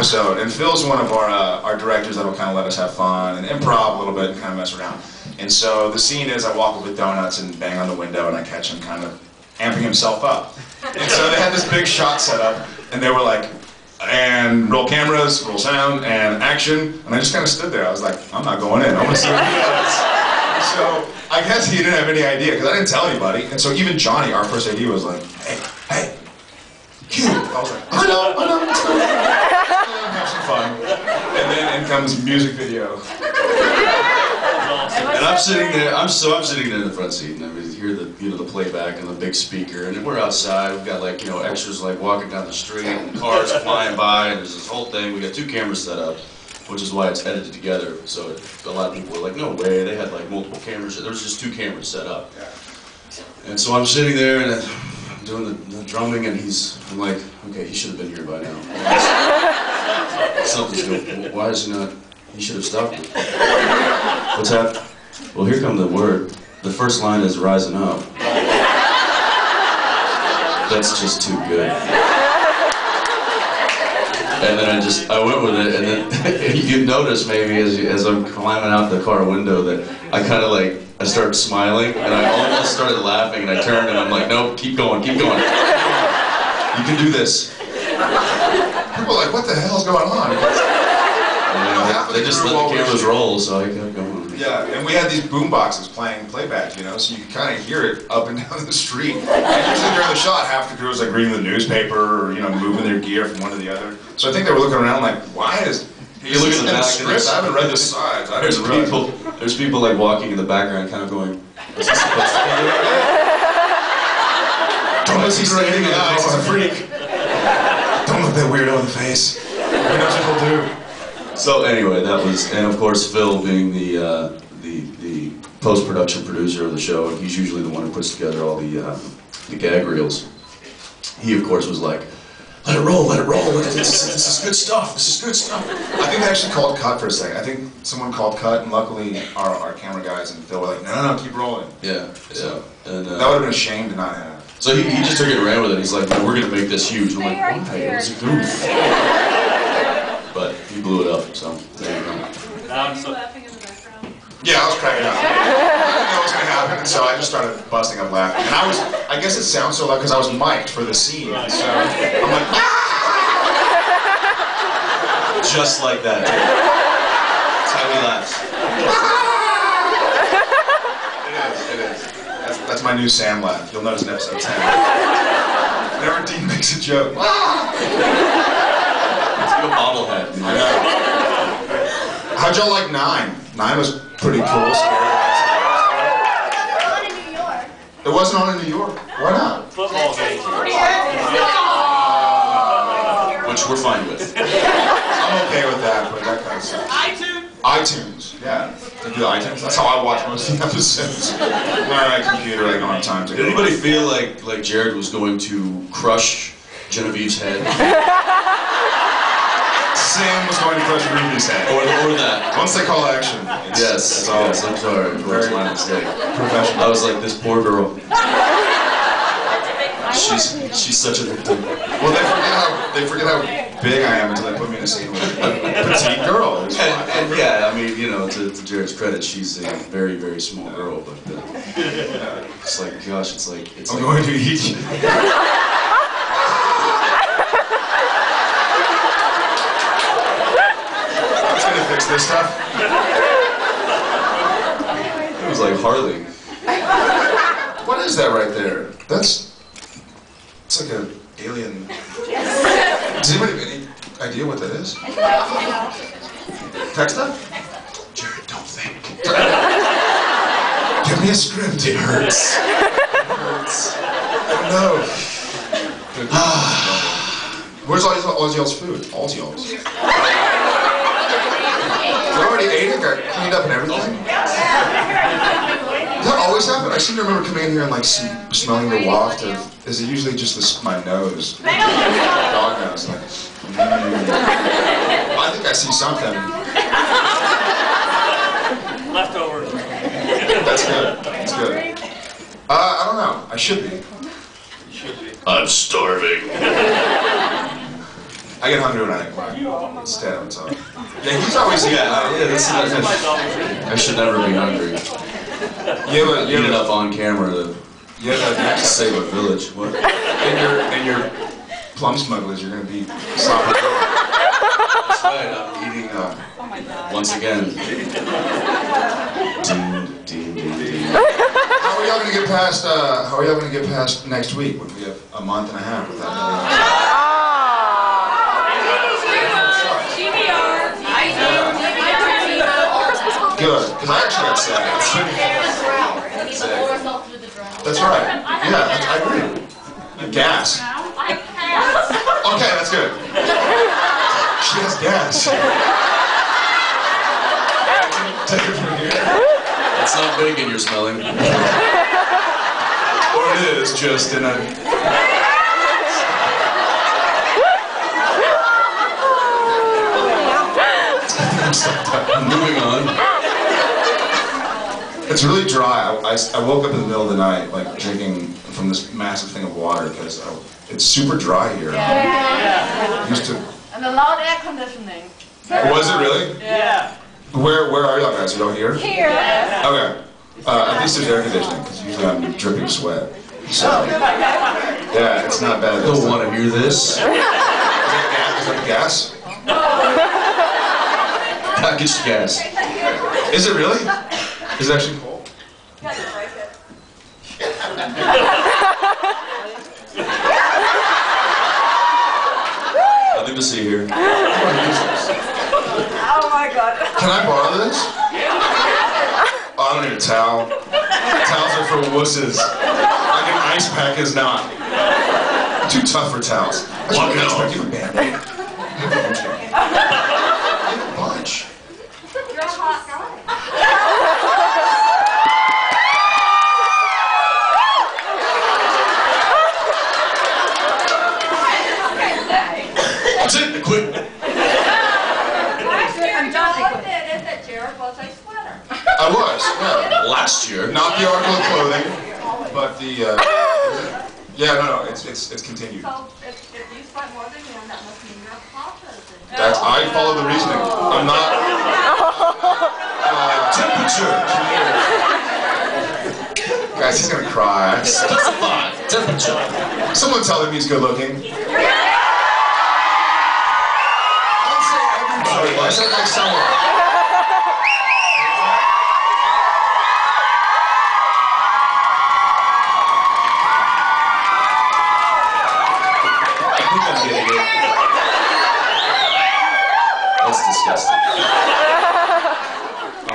episode, and Phil's one of our directors that'll kind of let us have fun and improv a little bit and kind of mess around. And so the scene is I walk up with donuts and bang on the window, and I catch him kind of amping himself up. And so they had this big shot set up, and they were like, and roll cameras, roll sound, and action. And I just kind of stood there. I was like, I'm not going in. I'm going to see what he does. So I guess he didn't have any idea, because I didn't tell anybody. And so even Johnny, our first AD, was like, hey, cue. I was like, I know, it's fine. Have some fun. And then in comes music video. And I'm sitting there. I'm sitting there in the front seat, and I hear the playback and the big speaker. And we're outside. We've got extras walking down the street, and cars flying by, and there's this whole thing. We got 2 cameras set up, which is why it's edited together. So a lot of people were like, no way, they had multiple cameras. There was just 2 cameras set up. And so I'm sitting there and I'm doing the drumming, and I'm like, okay, he should have been here by now. Something's good. Why is he not? He should have stopped it. What's that? Well, here come the word. The first line is rising up. That's just too good. And then I went with it, and then you notice maybe as I'm climbing out the car window that I kind of I started smiling, and I almost started laughing, and I turned and I'm like, nope, keep going, keep going. You can do this. People are like, what the hell's going on? They just let the cameras roll, so I kept going. Yeah, and we had these boom boxes playing playback, so you could kind of hear it up and down the street. And usually during the shot, half the crew was reading the newspaper or moving their gear from one to the other. So I think they were looking around like, why is you look at the back? Script? I haven't read the sides. There's people walking in the background, kind of going, "Is this supposed to be there?" Don't look straight in the eyes. He's a freak. Don't look that weirdo in the face. He knows what he'll do. So anyway, that was, and of course Phil being the post-production producer of the show, and he's usually the one who puts together all the gag reels. He of course was like, let it roll, this is good stuff, this is good stuff. I think they actually called cut for a second. I think someone called cut, and luckily our camera guys and Phil were like, no, keep rolling. Yeah. And, that would have been a shame to not have. So he just took it and ran with it. He's like, no, we're going to make this huge. I'm like, why? It was a goof. But he blew it up, so there you go. Laughing in the background? Yeah, I was cracking up. I didn't know what was going to happen, and so I just started busting up laughing. And I guess it sounds so loud because I was mic'd for the scene. Right. So I'm like, just like that. That's how he laughs. It is. That's my new Sam laugh. You'll notice in episode 10. Whenever Dean makes a joke. It's like a bobblehead. I know. How'd y'all like 9? 9 was pretty cool, scary. It was on in New York. It wasn't on in New York. Why not? Football game. Which we're fine with. I'm okay with that, but that kind of stuff. iTunes, yeah. They do iTunes. That's how I watch most of the episodes. My computer, I don't have time to. Did anybody feel like Jared was going to crush Genevieve's head? Sam was going to crush Ruby's head. Or that. Once they call action. Yes, I'm sorry. That's my mistake. Professional. I was like, this poor girl. She's such a victim. Well, they forget how big I am until they put me in a scene with a petite girl. And yeah, I mean, to Jared's credit, she's a very, very small girl, but it's like, gosh, it's like I'm going to eat you. Who's gonna fix this stuff? It was like Harley. What is that right there? It's like an alien. Does anybody have any idea what that is? Text that? Jared, don't think. Give me a script. It hurts. It hurts. Oh no. Where's all y'all's food? All y'all's. You already ate it? Got cleaned up and everything? Does that always happen? I seem to remember coming in here and smelling the waft of. Is it usually just my nose? Dog nose. I think I see something. Leftovers. That's good. That's good. I don't know. I should be. I'm starving. I get hungry when I stand on top. Yeah, he's always eating. I should never be hungry. You Eat it up on camera to have save a village. What? and your plum smugglers, you're gonna be sloppy. That's right, I'm eating once again. How are y'all gonna get past? How are y'all gonna get past next week? When we have a month and a half without. Good, because I actually got sad. That's right. Yeah, I agree. Gas. Okay, that's good. She has gas. Take it from here. It's not bacon you're smelling. Or it is, just in a... Moving on. It's really dry. I woke up in the middle of the night, like, drinking from this massive thing of water, because it's super dry here. Yeah. Used to... And a lot of air conditioning. Was it really? Yeah. Where are y'all guys? You don't hear? Here. Okay. At least there's air conditioning, because usually I'm dripping sweat. So, yeah, it's not bad. I don't want to hear this. Is that gas? Packaged gas. Is it really? Is it actually cold? Nothing to see here. Oh my God. Can I borrow this? Oh, I don't need a towel. Towels are for wusses. Like an ice pack is not. I'm too tough for towels. Walk it Ice off. pack, give a Band-Aid. Give a bunch. You're a hot guy. That's it. I quit. Last year, you admitted that Jared was a sweater. I was, yeah. Last year. Not the article of clothing, but the, yeah, no, it's continued. So if you sweat more than him, that must mean you're a potter. That's, I follow the reasoning. I'm not, temperature. Guys, he's gonna cry. Specify. Temperature. Someone tell him he's good looking. I said like someone. I think I'm getting it. That's disgusting.